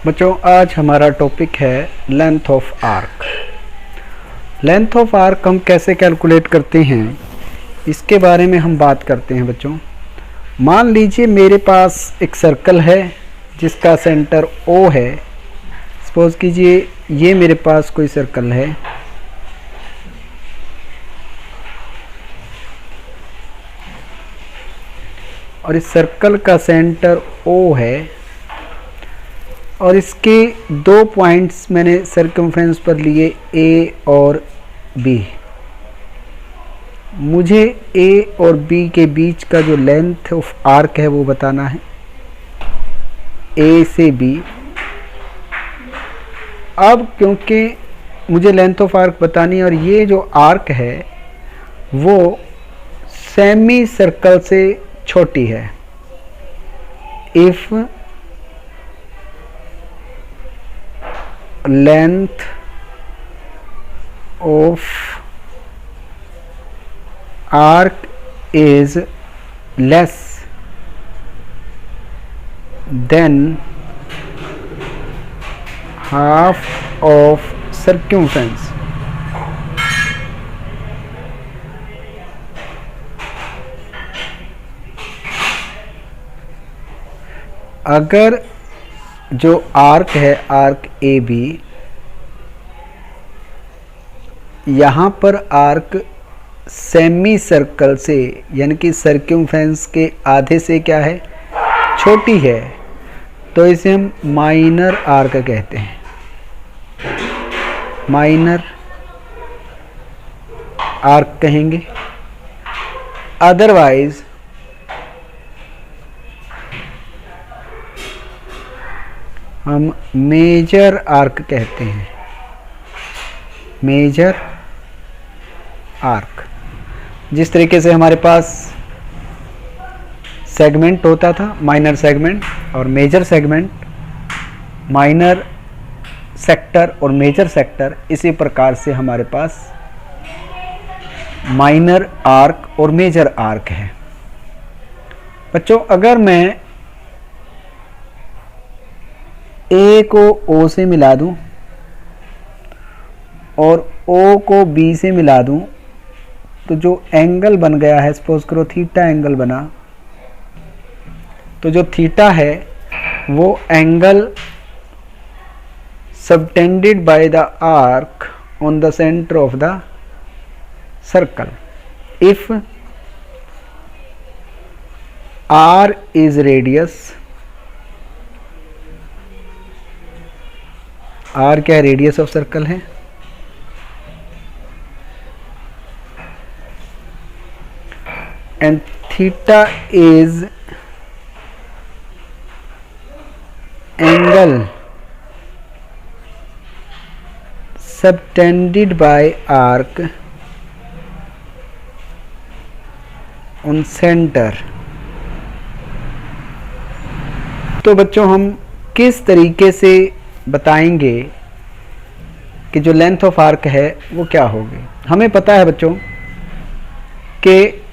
बच्चों आज हमारा टॉपिक है length of arc. Length of arc हम कैसे कैलकुलेट करते हैं इसके बारे में हम बात करते हैं बच्चों। मान लीजिए मेरे पास एक सर्कल है जिसका सेंटर O है। सपोज कीजिए ये मेरे पास कोई सर्कल है और इस सर्कल का सेंटर O है और इसके दो पॉइंट्स मैंने सर्कमफ्रेंस पर लिए A और B। मुझे A और B के बीच का जो लेंथ ऑफ आर्क है वो बताना है, A से B। अब क्योंकि मुझे लेंथ ऑफ आर्क बतानी है और ये जो आर्क है वो सेमी सर्कल से छोटी है, if length of arc is less than half of circumference, अगर जो आर्क है आर्क ए बी, यहाँ पर आर्क सेमी सर्कल से यानी कि सर्कमफ्रेंस के आधे से क्या है, छोटी है, तो इसे हम माइनर आर्क कहते हैं, माइनर आर्क कहेंगे। अदरवाइज हम मेजर आर्क कहते हैं, मेजर आर्क। जिस तरीके से हमारे पास सेगमेंट होता था, माइनर सेगमेंट और मेजर सेगमेंट, माइनर सेक्टर और मेजर सेक्टर, इसी प्रकार से हमारे पास माइनर आर्क और मेजर आर्क है। बच्चों अगर मैं A को O से मिला दूं और O को B से मिला दूं तो जो एंगल बन गया है, सपोज करो थीटा एंगल बना, तो जो थीटा है वो angle subtended by the arc on the centre of the circle. If R is radius, R क्या रेडियस ऑफ सर्कल है, and theta is angle subtended bye arc on centre. तो बच्चों हम किस तरीके से बताएंगे कि जो लेंथ ऑफ आर्क है वो क्या होगी। हमें पता है बच्चों कि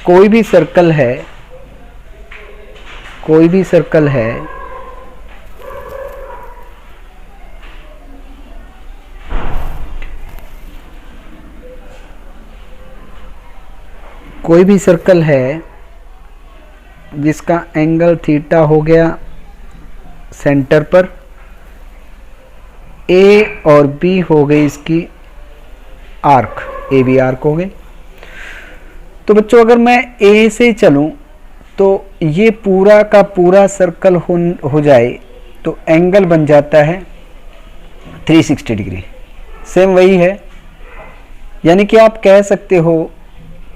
कोई भी सर्कल है, कोई भी सर्कल है कोई भी सर्कल है जिसका एंगल थीटा हो गया सेंटर पर, A और B हो गई इसकी आर्क, ए बी आर्क हो गई। तो बच्चों अगर मैं A से चलूं तो ये पूरा का पूरा सर्कल हो जाए तो एंगल बन जाता है 360 डिग्री। सेम वही है, यानी कि आप कह सकते हो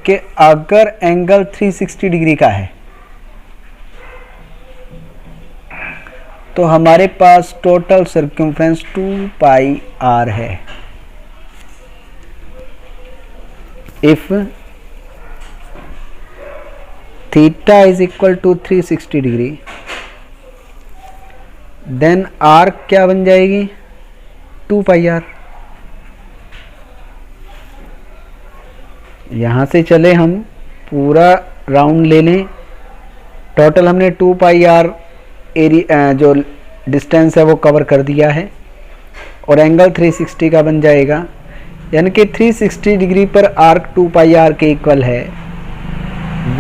कि अगर एंगल 360 डिग्री का है तो हमारे पास टोटल सर्कमफ्रेंस 2 पाई r है। If theta is equal to 360 degree then arc क्या बन जाएगी, 2 पाई r। यहाँ से चले हम पूरा राउंड ले लें, टोटल हमने 2 पाई r एरिया जो डिस्टेंस है वो कवर कर दिया है, और एंगल 360 का बन जाएगा, यानी कि 360 डिग्री पर आर्क 2 पाई आर के इक्वल है।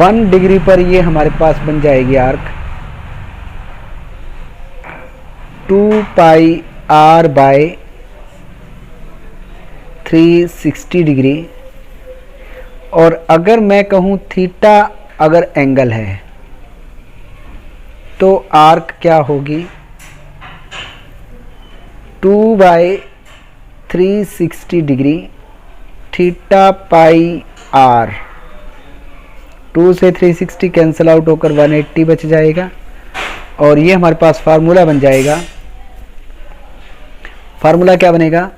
1 डिग्री पर ये हमारे पास बन जाएगी arc 2 pi R by 360 degree. और अगर मैं कहूँ थीटा अगर एंगल है तो आर्क क्या होगी 2 by 360 degree theta pi R. 2 से 360 कैंसिल आउट होकर 180 बच जाएगा, और ये हमारे पास फार्मूला बन जाएगा। फार्मूला क्या बनेगा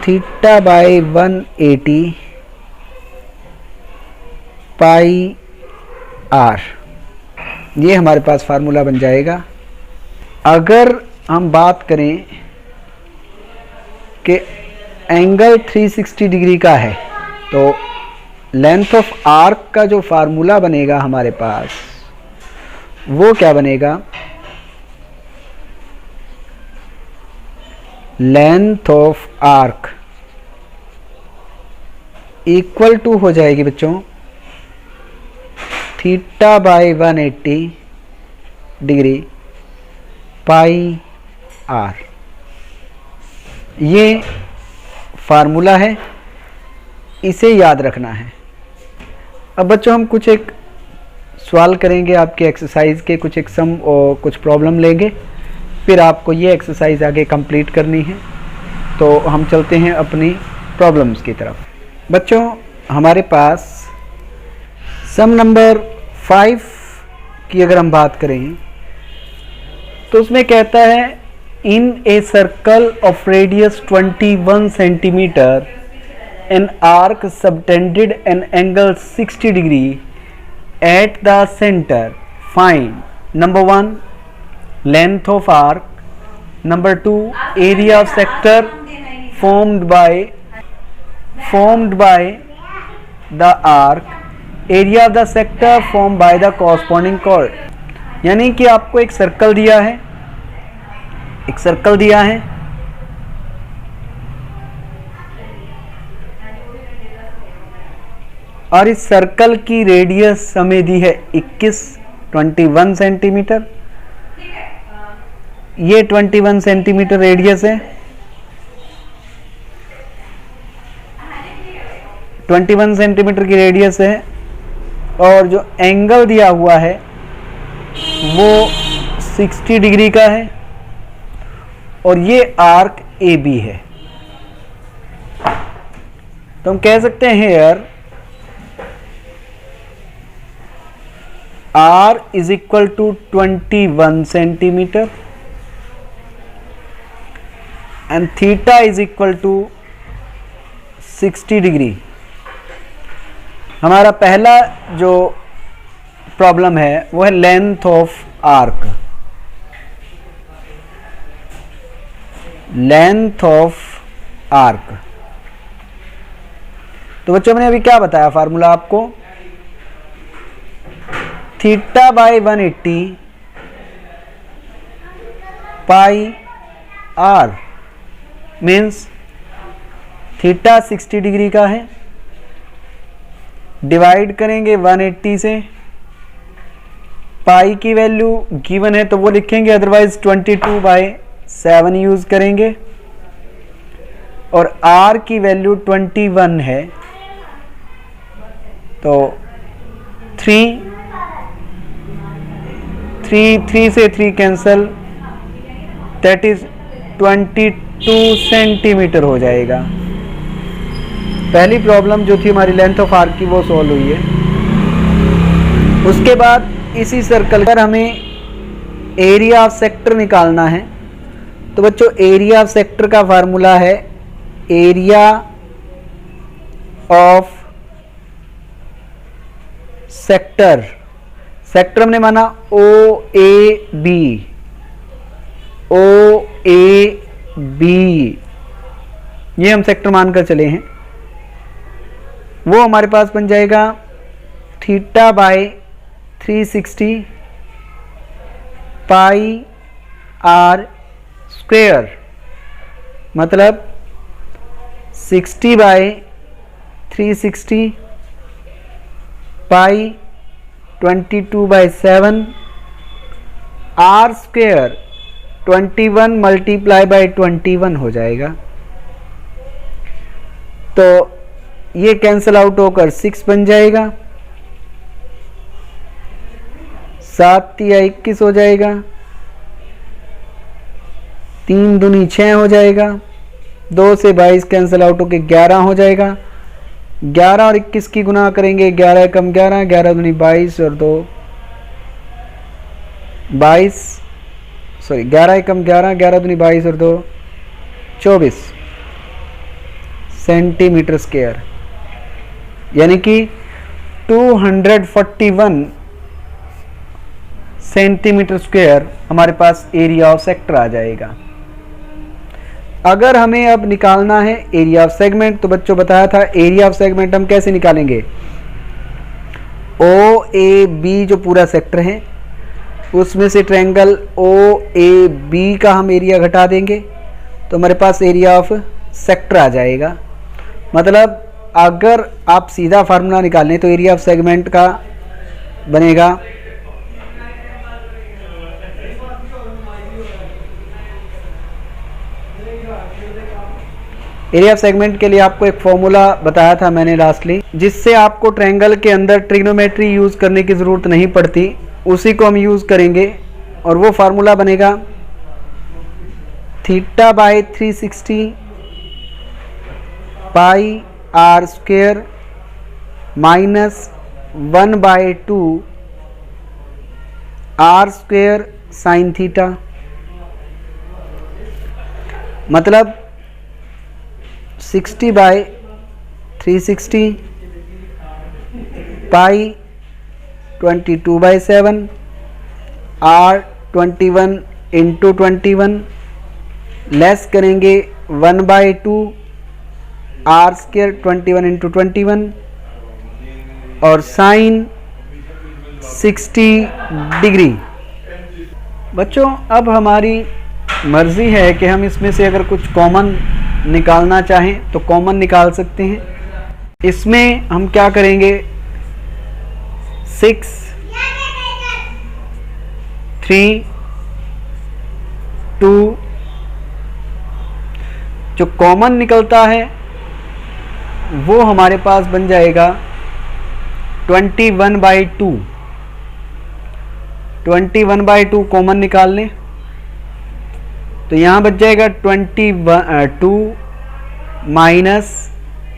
थीटा बाई 180 पाई आर, ये हमारे पास फार्मूला बन जाएगा। अगर हम बात करें कि एंगल 360 डिग्री का है तो लेंथ ऑफ आर्क का जो फार्मूला बनेगा हमारे पास वो क्या बनेगा, length of arc equal to हो जाएगी बच्चों theta by 180 degree pi R. ये फार्मूला है, इसे याद रखना है। अब बच्चों हम कुछ एक सवाल करेंगे आपके एक्सरसाइज के, कुछ एक सम और कुछ प्रॉब्लम लेंगे, फिर आपको ये एक्सरसाइज आगे कंप्लीट करनी है। तो हम चलते हैं अपनी प्रॉब्लम्स की तरफ। बच्चों हमारे पास सम नंबर 5 की अगर हम बात करें तो उसमें कहता है in a circle of radius 21 centimetre an arc subtended an angle 60 degree at the centre, find number 1 length of arc, number 2 area of sector formed by the arc, area of the sector form by the corresponding chord. यानी कि आपको एक circle दिया है, एक circle दिया है, और इस सर्कल की रेडियस हमें दी है 21 सेंटीमीटर। ये 21 सेंटीमीटर रेडियस है, 21 सेंटीमीटर की रेडियस है, और जो एंगल दिया हुआ है वो 60 डिग्री का है, और ये आर्क ए बी है। तो हम कह सकते हैं here R is equal to 21 centimetre and theta is equal to 60 degree. हमारा पहला जो प्रॉब्लम है वो है length of arc, length of arc. तो बच्चों मैंने अभी क्या बताया फार्मूला आपको, theta by 180 pi R means theta 60 degree का है, डिवाइड करेंगे 180 से, पाई की वैल्यू गिवन है तो वो लिखेंगे, अदरवाइज 22/7 यूज करेंगे, और आर की वैल्यू 21 है तो 3 से 3 कैंसल, दैट इज 22 सेंटीमीटर हो जाएगा। पहली प्रॉब्लम जो थी हमारी लेंथ ऑफ आर्क की वो सॉल्व हुई है। उसके बाद इसी सर्कल पर हमें एरिया ऑफ सेक्टर निकालना है। तो बच्चों एरिया ऑफ सेक्टर का फार्मूला है एरिया ऑफ सेक्टर, सेक्टर हमने माना ओ ए बी, ये हम सेक्टर मानकर चले हैं। वो हमारे पास बन जाएगा theta by 360 pi are square, मतलब 60/360 pi 22/7 R square 21 multiply by 21 हो जाएगा। तो ये कैंसिल आउट होकर 6 बन जाएगा, 7 या 21 हो जाएगा, 3 दूनी 6 हो जाएगा, 2 से 22 कैंसिल आउट होकर 11 हो जाएगा। 11 और 21 की गुना करेंगे, 11 कम 11, 11 दूनी 22 और 2 22, सॉरी 11 कम 11, 11 दूनी 22 और 2 24 सेंटीमीटर स्क्वायर, यानी कि 241 सेंटीमीटर स्क्वायर हमारे पास एरिया ऑफ सेक्टर आ जाएगा। अगर हमें अब निकालना है एरिया ऑफ सेगमेंट, तो बच्चों बताया था एरिया ऑफ सेगमेंट हम कैसे निकालेंगे। ओ ए बी जो पूरा सेक्टर है उसमें से ट्रायंगल ओ ए बी का हम एरिया घटा देंगे तो हमारे पास एरिया ऑफ सेक्टर आ जाएगा। मतलब अगर आप सीधा फार्मूला निकालें तो एरिया ऑफ सेगमेंट का बनेगा एरिया ऑफ सेगमेंट के लिए आपको एक फॉर्मूला बताया था मैंने लास्टली, जिससे आपको ट्रायंगल के अंदर ट्रिग्नोमेट्री यूज करने की जरूरत नहीं पड़ती, उसी को हम यूज करेंगे और वो फार्मूला बनेगा θ/360 pi are square minus 1/2 r square sine theta. मतलब 60/360 पाई 22/7 आर 21 इंटू 21 लेस करेंगे 1/2 आर स्क्वायर 21 इंटू 21 और साइन 60 डिग्री। बच्चों अब हमारी मर्जी है कि हम इसमें से अगर कुछ कॉमन निकालना चाहें तो कॉमन निकाल सकते हैं। इसमें हम क्या करेंगे 6 3 2 जो कॉमन निकलता है वो हमारे पास बन जाएगा 21/2। 21/2 कॉमन निकाल लें तो यहाँ बच जाएगा 22 माइनस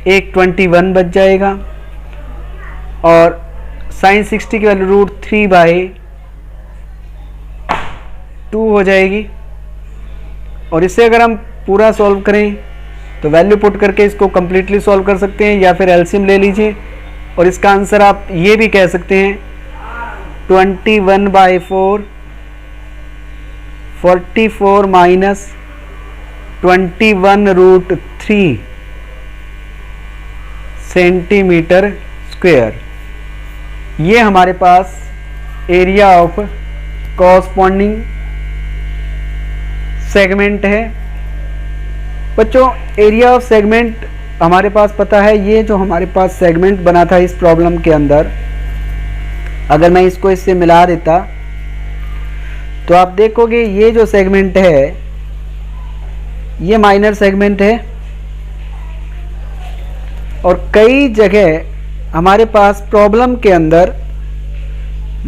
एक 21 बच जाएगा और साइन 60 की वैल्यू √3/2 हो जाएगी। और इसे अगर हम पूरा सॉल्व करें तो वैल्यू पुट करके इसको कंप्लीटली सॉल्व कर सकते हैं या फिर एलसीएम ले लीजिए और इसका आंसर आप ये भी कह सकते हैं 21/4 44 माइनस 21√3 सेंटीमीटर स्क्वायर। ये हमारे पास एरिया ऑफ कॉरस्पॉन्डिंग सेगमेंट है। बच्चों एरिया ऑफ सेगमेंट हमारे पास पता है, ये जो हमारे पास सेगमेंट बना था इस प्रॉब्लम के अंदर, अगर मैं इसको इससे मिला देता तो आप देखोगे ये जो सेगमेंट है ये माइनर सेगमेंट है और कई जगह हमारे पास प्रॉब्लम के अंदर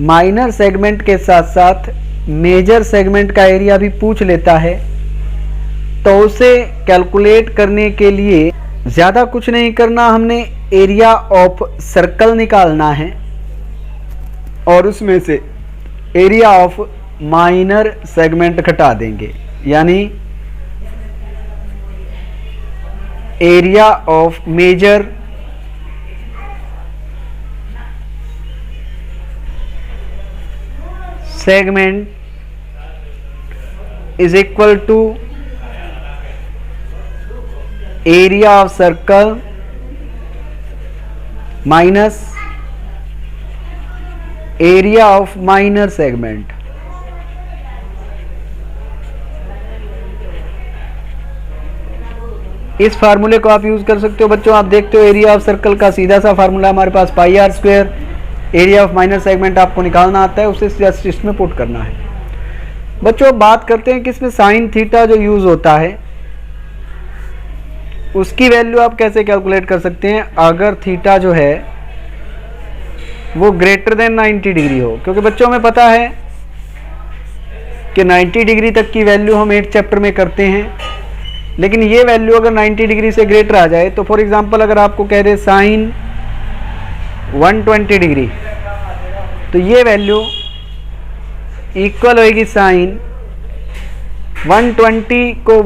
माइनर सेगमेंट के साथ साथ मेजर सेगमेंट का एरिया भी पूछ लेता है। तो उसे कैलकुलेट करने के लिए ज़्यादा कुछ नहीं करना, हमने एरिया ऑफ सर्कल निकालना है और उसमें से एरिया ऑफ माइनर सेगमेंट घटा देंगे, यानी area of major segment is equal to area of circle minus area of minor segment. इस फार्मूले को आप यूज़ कर सकते हो बच्चों। आप देखते हो एरिया ऑफ सर्कल का सीधा सा फार्मूला हमारे पास pi r square, area of minor segment आपको निकालना आता है, उसे जस्ट इसमें पुट करना है। बच्चों बात करते हैं कि इसमें साइन थीटा जो यूज़ होता है उसकी वैल्यू आप कैसे कैलकुलेट कर सकते हैं अगर थीटा जो है वो ग्रेटर देन 90 डिग्री हो, क्योंकि बच्चों हमें पता है कि 90 डिग्री तक की वैल्यू हम 8 चैप्टर में करते हैं, लेकिन ये वैल्यू अगर 90 डिग्री से ग्रेटर आ जाए तो फॉर एग्जांपल अगर आपको कह दे साइन 120 डिग्री, तो ये वैल्यू इक्वल होएगी साइन 120 को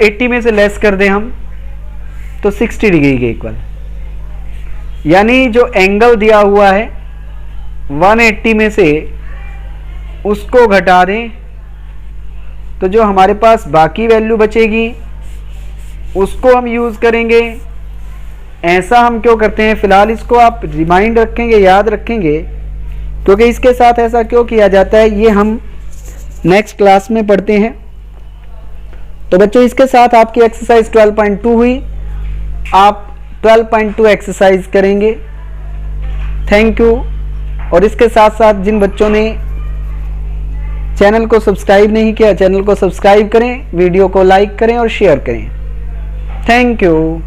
80 में से लेस कर दें हम तो 60 डिग्री के इक्वल, यानी जो एंगल दिया हुआ है 180 में से उसको घटा दें तो जो हमारे पास बाकी वैल्यू बचेगी उसको हम यूज़ करेंगे। ऐसा हम क्यों करते हैं, फिलहाल इसको आप रिमाइंड रखेंगे, याद रखेंगे, क्योंकि इसके साथ ऐसा क्यों किया जाता है ये हम नेक्स्ट क्लास में पढ़ते हैं। तो बच्चों इसके साथ आपकी एक्सरसाइज 12.2 हुई, आप 12.2 एक्सरसाइज करेंगे। Thank you. और इसके साथ साथ जिन बच्चों ने चैनल को सब्सक्राइब नहीं किया, चैनल को सब्सक्राइब करें, वीडियो को लाइक करें और शेयर करें। Thank you.